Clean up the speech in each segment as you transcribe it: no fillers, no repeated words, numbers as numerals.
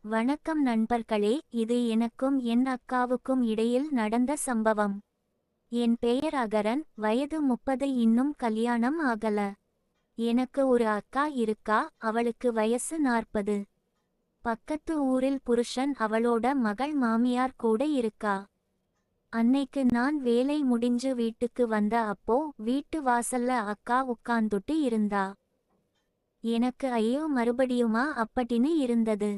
வணக்கம் நண்பர்களே, இது எனக்கும் என் அக்காவுக்கும் இடையில் நடந்த சம்பவம். என் பெயர் அகரன், வயது 30, இன்னும் கல்யாணம் ஆகல. எனக்கு ஒரு அக்கா இருக்கா, அவளுக்கு வயசு 40. பக்கத்து ஊரில் புருஷன், அவளோட மகள் மாமியார் கூட இருக்கா. அன்னைக்கு நான் வேலை முடிஞ்சு வீட்டுக்கு வந்த அப்போ வீட்டு வாசல்ல அக்கா உட்காந்துட்டு இருந்தா. எனக்கு ஐயோ மறுபடியுமா அப்படின்னு இருந்தது.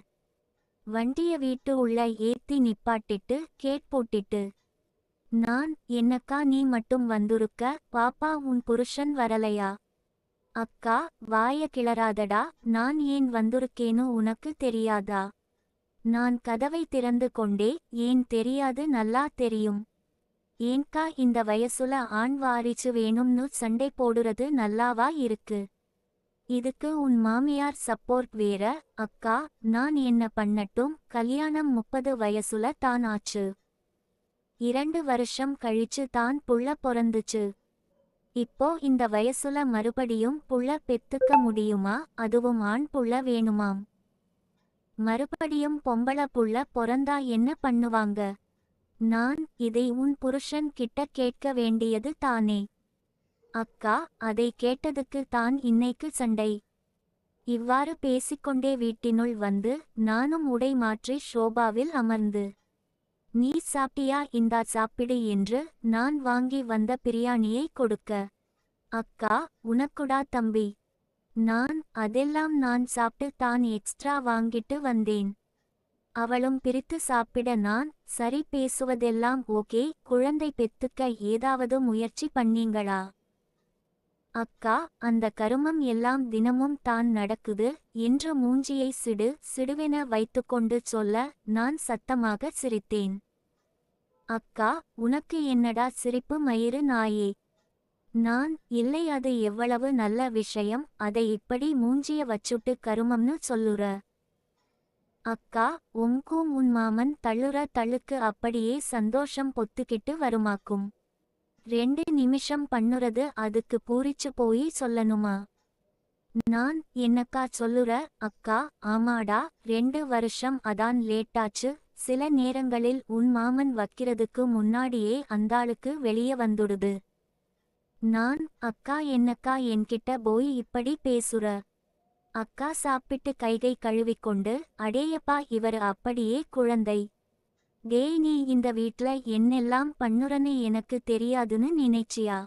வண்டிய வீட்டு உள்ள ஏத்தி நிப்பாட்டிட்டு கேட் போட்டிட்டு, நான், என்னக்கா நீ மட்டும் வந்துருக்க, பாப்பா உன் புருஷன் வரலையா? அக்கா, வாய கிளறாதடா, நான் ஏன் வந்துருக்கேன்னு உனக்கு தெரியாதா? நான் கதவை திறந்து கொண்டே, ஏன் தெரியாது, நல்லா தெரியும். ஏன்கா இந்த வயசுல ஆண் வாரிசு வேணும்னு சண்டை போடுறது நல்லாவா இருக்கு? இதுக்கு உன் மாமியார் சப்போர்ட் வேற. அக்கா, நான் என்ன பண்ணட்டும், கல்யாணம் 30 வயசுல தான் ஆச்சு. 2 வருஷம் கழிச்சு தான் புள்ள பொறந்துச்சு. இப்போ இந்த வயசுல மறுபடியும் புள்ள பெத்துக்க முடியுமா? அதுவும் ஆண் புள்ள வேணுமாம். மறுபடியும் பொம்பள புள்ள பொறந்தா என்ன பண்ணுவாங்க? நான், இதை உன் புருஷன் கிட்ட கேட்க வேண்டியது தானே? அக்கா, அதை கேட்டதுக்கு தான் இன்னைக்கு சண்டை. இவ்வாறு பேசிக்கொண்டே வீட்டினுள் வந்து, நானும் உடை மாற்றி ஷோபாவில் அமர்ந்து, நீ சாப்பிட்டியா, இந்தா சாப்பிடு என்று நான் வாங்கி வந்த பிரியாணியை கொடுக்க, அக்கா, உனக்குடா தம்பி? நான், அதெல்லாம் நான் சாப்பிட்டு தான் எக்ஸ்ட்ரா வாங்கிட்டு வந்தேன். அவளும் பிரித்து சாப்பிட நான், சரி, பேசுவதெல்லாம் ஓகே, குழந்தை பெத்துக்க ஏதாவது முயற்சி பண்ணீங்களா? அக்கா, அந்த கருமம் எல்லாம் தினமும் தான் நடக்குது என்று மூஞ்சியை சிடுவென வைத்துக்கொண்டு சொல்ல, நான் சத்தமாக சிரித்தேன். அக்கா, உனக்கு என்னடா சிரிப்பு மயிறு நாயே? நான், இல்லை, அது எவ்வளவு நல்ல விஷயம், அதை இப்படி மூஞ்சிய வச்சுட்டு கருமம்னு சொல்லுற? அக்கா, உன்கும் உன் மாமன் தள்ளுற தள்ளுக்கு அப்படியே சந்தோஷம் பொத்துக்கிட்டு வருமாக்கும். 2 நிமிஷம் பண்ணுறது அதுக்கு பூரிச்சு போய் சொல்லணுமா? நான், என்னக்கா சொல்லுற? அக்கா, ஆமாடா, 2 வருஷம் அதான் லேட்டாச்சு. சில நேரங்களில் உன் மாமன் வைக்கிறதுக்கு முன்னாடியே அந்தாளுக்கு வெளிய வந்துடுது. நான், அக்கா, என்னக்கா என்கிட்ட போய் இப்படி பேசுற? அக்கா சாப்பிட்டு கைகை கழுவிக்கொண்டு, அடேயப்பா, இவர் அப்படியே குழந்தை. டேய், நீ இந்த வீட்ல என்னெல்லாம் பண்ணுறன்னு எனக்கு தெரியாதுன்னு நினைச்சியா?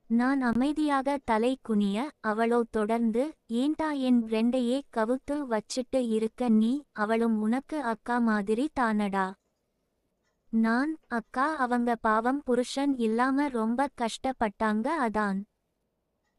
நான் அமைதியாக தலை குனிய, அவளோ தொடர்ந்து, ஏன்டா என் ஃப்ரெண்டையே கவுத்து வச்சிட்டு இருக்க நீ? அவளும் உனக்கு அக்கா மாதிரி தானடா? நான், அக்கா, அவங்க பாவம் புருஷன் இல்லாம ரொம்ப கஷ்டப்பட்டாங்க, அதான்.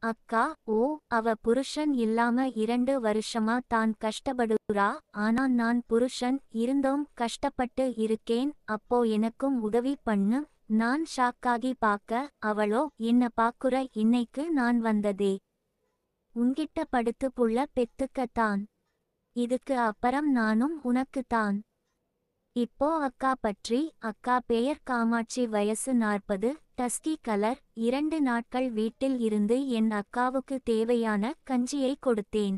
அக்கா, ஓ, அவ புருஷன் இல்லாம 2 வருஷமா தான் கஷ்டப்படுறா. ஆனா நான் புருஷன் இருந்தும் கஷ்டப்பட்டு இருக்கேன். அப்போ எனக்கும் உதவி பண்ணு. நான் ஷாக்காகி பாக்க, அவளோ என்ன பாக்குற, இன்னைக்கு நான் வந்ததே உன்கிட்ட படுத்து புள்ள பெத்துக்கத்தான். இதுக்கு அப்புறம் நானும் உனக்குத்தான். இப்போ அக்கா பற்றி. அக்கா பெயர் காமாட்சி, வயசு 40, டஸ்கி கலர். 2 நாட்கள் வீட்டில் இருந்து என் அக்காவுக்கு தேவையான கஞ்சியை கொடுத்தேன்.